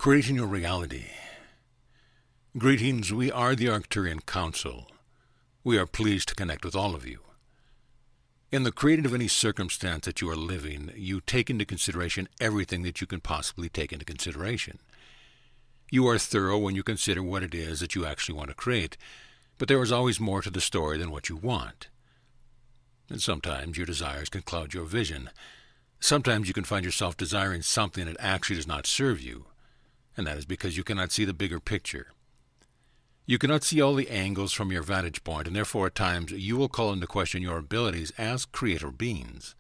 Creating your reality. Greetings, we are the Arcturian Council. We are pleased to connect with all of you. In the creating of any circumstance that you are living, you take into consideration everything that you can possibly take into consideration. You are thorough when you consider what it is that you actually want to create, but there is always more to the story than what you want. And sometimes your desires can cloud your vision. Sometimes you can find yourself desiring something that actually does not serve you, and that is because you cannot see the bigger picture. You cannot see all the angles from your vantage point, and therefore at times you will call into question your abilities as creator beings,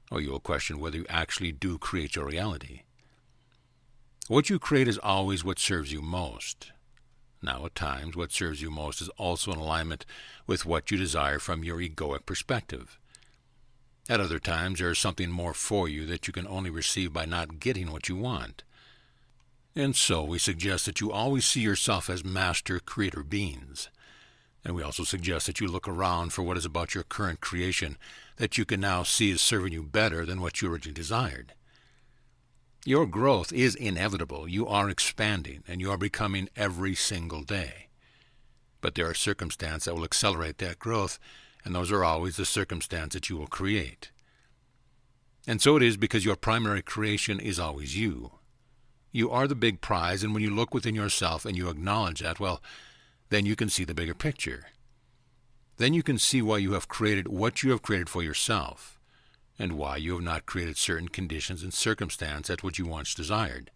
or you will question whether you actually do create your reality. What you create is always what serves you most. Now at times what serves you most is also in alignment with what you desire from your egoic perspective. At other times there is something more for you that you can only receive by not getting what you want. And so we suggest that you always see yourself as master creator beings. And we also suggest that you look around for what is about your current creation that you can now see is serving you better than what you originally desired. Your growth is inevitable. You are expanding, and you are becoming every single day. But there are circumstances that will accelerate that growth, and those are always the circumstances that you will create. And so it is because your primary creation is always you. You are the big prize, and when you look within yourself and you acknowledge that, well, then you can see the bigger picture. Then you can see why you have created what you have created for yourself, and why you have not created certain conditions and circumstances at which you once desired.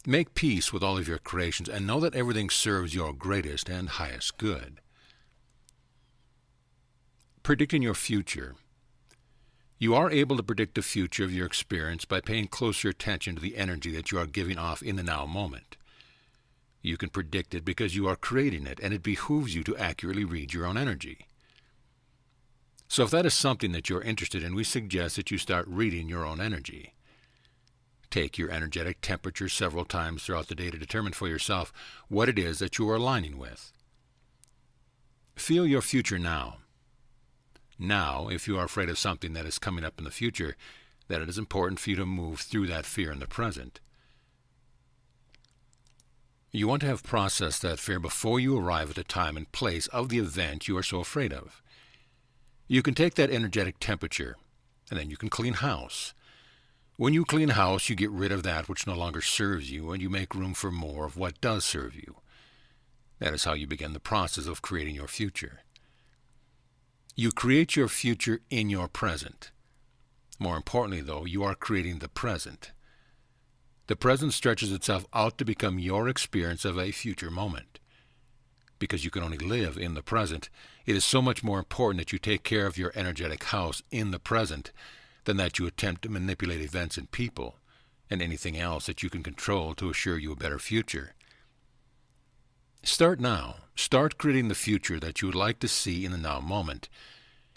Make peace with all of your creations, and know that everything serves your greatest and highest good. Predicting your future. You are able to predict the future of your experience by paying closer attention to the energy that you are giving off in the now moment. You can predict it because you are creating it, and it behooves you to accurately read your own energy. So if that is something that you're interested in, we suggest that you start reading your own energy. Take your energetic temperature several times throughout the day to determine for yourself what it is that you are aligning with. Feel your future now. Now, if you are afraid of something that is coming up in the future, then it is important for you to move through that fear in the present. You want to have processed that fear before you arrive at the time and place of the event you are so afraid of. You can take that energetic temperature, and then you can clean house. When you clean house, you get rid of that which no longer serves you, and you make room for more of what does serve you. That is how you begin the process of creating your future. You create your future in your present. More importantly, though, you are creating the present. The present stretches itself out to become your experience of a future moment. Because you can only live in the present, it is so much more important that you take care of your energetic house in the present than that you attempt to manipulate events and people and anything else that you can control to assure you a better future. Start now. Start creating the future that you would like to see in the now moment.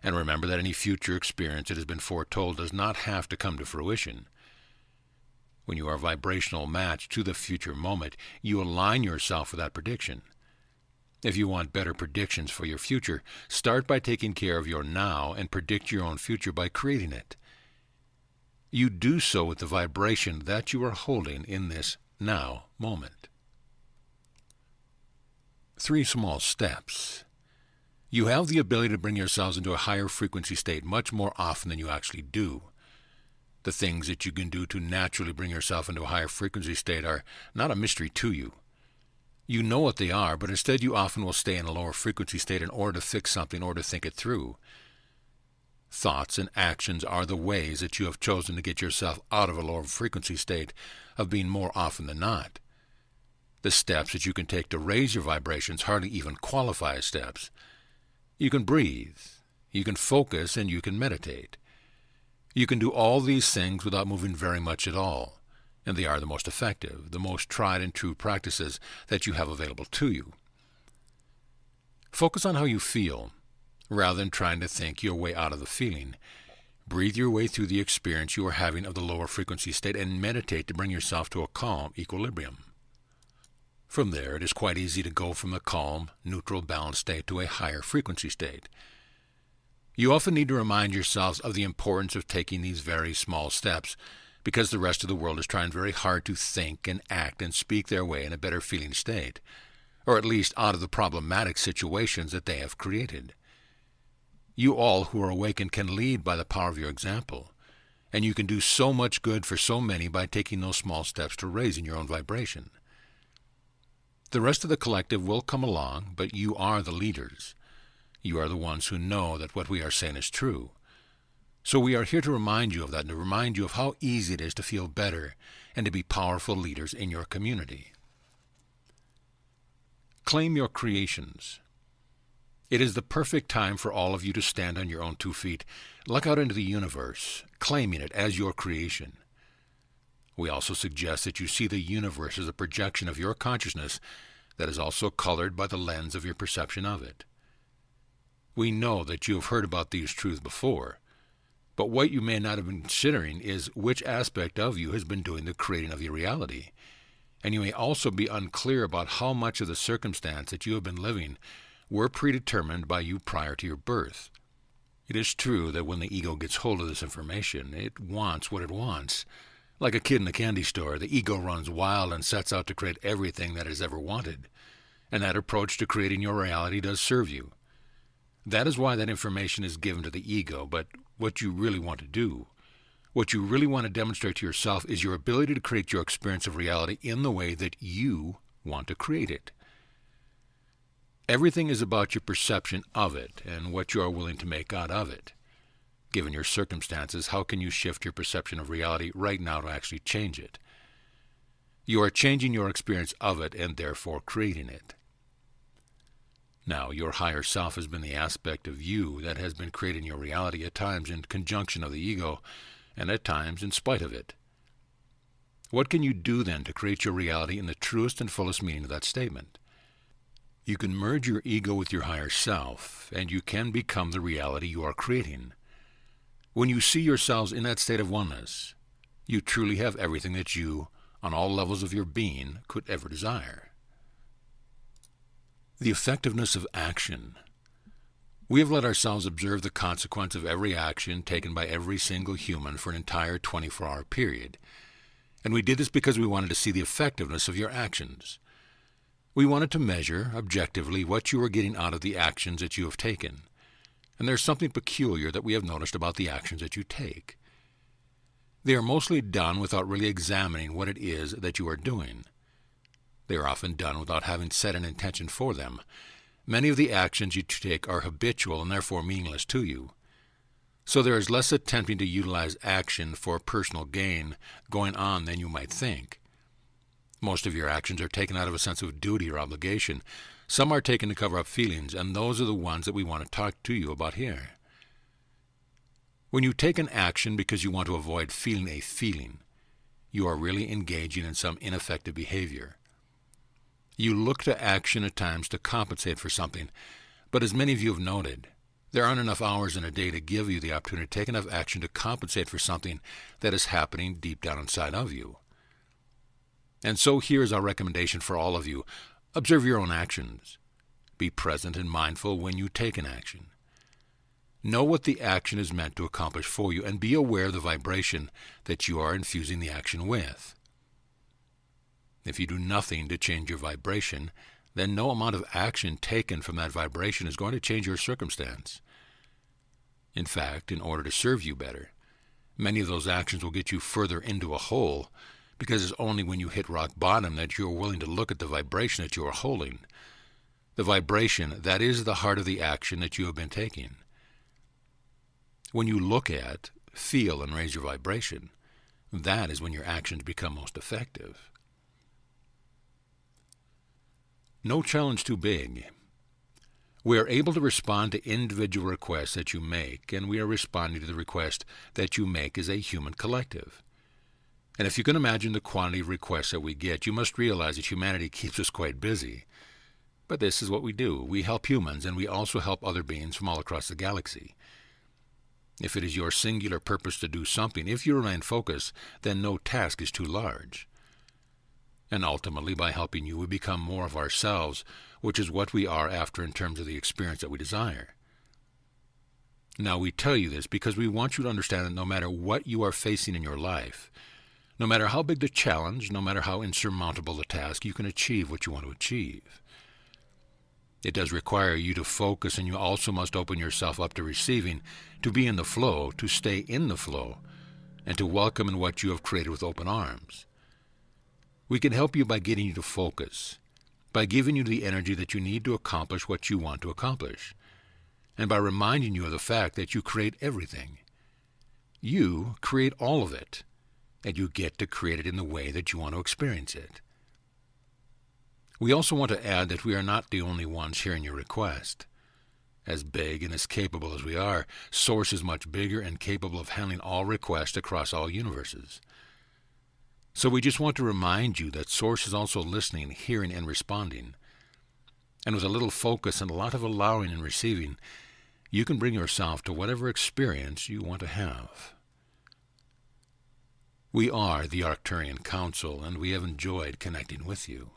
And remember that any future experience that has been foretold does not have to come to fruition. When you are vibrational matched to the future moment, you align yourself with that prediction. If you want better predictions for your future, start by taking care of your now and predict your own future by creating it. You do so with the vibration that you are holding in this now moment. 3 small steps. You have the ability to bring yourselves into a higher frequency state much more often than you actually do. The things that you can do to naturally bring yourself into a higher frequency state are not a mystery to you. You know what they are, but instead you often will stay in a lower frequency state in order to fix something or to think it through. Thoughts and actions are the ways that you have chosen to get yourself out of a lower frequency state of being more often than not. The steps that you can take to raise your vibrations hardly even qualify as steps. You can breathe, you can focus, and you can meditate. You can do all these things without moving very much at all, and they are the most effective, the most tried and true practices that you have available to you. Focus on how you feel, rather than trying to think your way out of the feeling. Breathe your way through the experience you are having of the lower frequency state and meditate to bring yourself to a calm equilibrium. From there, it is quite easy to go from the calm, neutral, balanced state to a higher frequency state. You often need to remind yourselves of the importance of taking these very small steps because the rest of the world is trying very hard to think and act and speak their way in a better feeling state, or at least out of the problematic situations that they have created. You all who are awakened can lead by the power of your example, and you can do so much good for so many by taking those small steps to raising your own vibration. The rest of the collective will come along, but you are the leaders. You are the ones who know that what we are saying is true. So we are here to remind you of that and to remind you of how easy it is to feel better and to be powerful leaders in your community. Claim your creations. It is the perfect time for all of you to stand on your own 2 feet, look out into the universe, claiming it as your creation. We also suggest that you see the universe as a projection of your consciousness that is also colored by the lens of your perception of it. We know that you have heard about these truths before, but what you may not have been considering is which aspect of you has been doing the creating of your reality. And you may also be unclear about how much of the circumstance that you have been living were predetermined by you prior to your birth. It is true that when the ego gets hold of this information, it wants what it wants. Like a kid in a candy store, the ego runs wild and sets out to create everything that it has ever wanted. And that approach to creating your reality does serve you. That is why that information is given to the ego, but what you really want to do, what you really want to demonstrate to yourself is your ability to create your experience of reality in the way that you want to create it. Everything is about your perception of it and what you are willing to make out of it. Given your circumstances, how can you shift your perception of reality right now to actually change it? You are changing your experience of it and therefore creating it. Now, your higher self has been the aspect of you that has been creating your reality at times in conjunction of the ego and at times in spite of it. What can you do then to create your reality in the truest and fullest meaning of that statement? You can merge your ego with your higher self, and you can become the reality you are creating. When you see yourselves in that state of oneness, you truly have everything that you, on all levels of your being, could ever desire. The effectiveness of action. We have let ourselves observe the consequence of every action taken by every single human for an entire 24-hour period. And we did this because we wanted to see the effectiveness of your actions. We wanted to measure, objectively, what you are getting out of the actions that you have taken. And there's something peculiar that we have noticed about the actions that you take. They are mostly done without really examining what it is that you are doing. They are often done without having set an intention for them. Many of the actions you take are habitual and therefore meaningless to you. So there is less attempting to utilize action for personal gain going on than you might think. Most of your actions are taken out of a sense of duty or obligation. Some are taken to cover up feelings, and those are the ones that we want to talk to you about here. When you take an action because you want to avoid feeling a feeling, you are really engaging in some ineffective behavior. You look to action at times to compensate for something, but as many of you have noted, there aren't enough hours in a day to give you the opportunity to take enough action to compensate for something that is happening deep down inside of you. And so here is our recommendation for all of you. Observe your own actions. Be present and mindful when you take an action. Know what the action is meant to accomplish for you, and be aware of the vibration that you are infusing the action with. If you do nothing to change your vibration, then no amount of action taken from that vibration is going to change your circumstance. In fact, in order to serve you better, many of those actions will get you further into a hole, because it's only when you hit rock bottom that you are willing to look at the vibration that you are holding. The vibration, that is the heart of the action that you have been taking. When you look at, feel, and raise your vibration, that is when your actions become most effective. No challenge too big. We are able to respond to individual requests that you make, and we are responding to the request that you make as a human collective. And if you can imagine the quantity of requests that we get, you must realize that humanity keeps us quite busy. But this is what we do. We help humans, and we also help other beings from all across the galaxy. If it is your singular purpose to do something, if you remain focused, then no task is too large. And ultimately, by helping you, we become more of ourselves, which is what we are after in terms of the experience that we desire. Now, we tell you this because we want you to understand that no matter what you are facing in your life, no matter how big the challenge, no matter how insurmountable the task, you can achieve what you want to achieve. It does require you to focus, and you also must open yourself up to receiving, to be in the flow, to stay in the flow, and to welcome in what you have created with open arms. We can help you by getting you to focus, by giving you the energy that you need to accomplish what you want to accomplish, and by reminding you of the fact that you create everything. You create all of it, and you get to create it in the way that you want to experience it. We also want to add that we are not the only ones hearing your request. As big and as capable as we are, Source is much bigger and capable of handling all requests across all universes. So we just want to remind you that Source is also listening, hearing, and responding. And with a little focus and a lot of allowing and receiving, you can bring yourself to whatever experience you want to have. We are the Arcturian Council, and we have enjoyed connecting with you.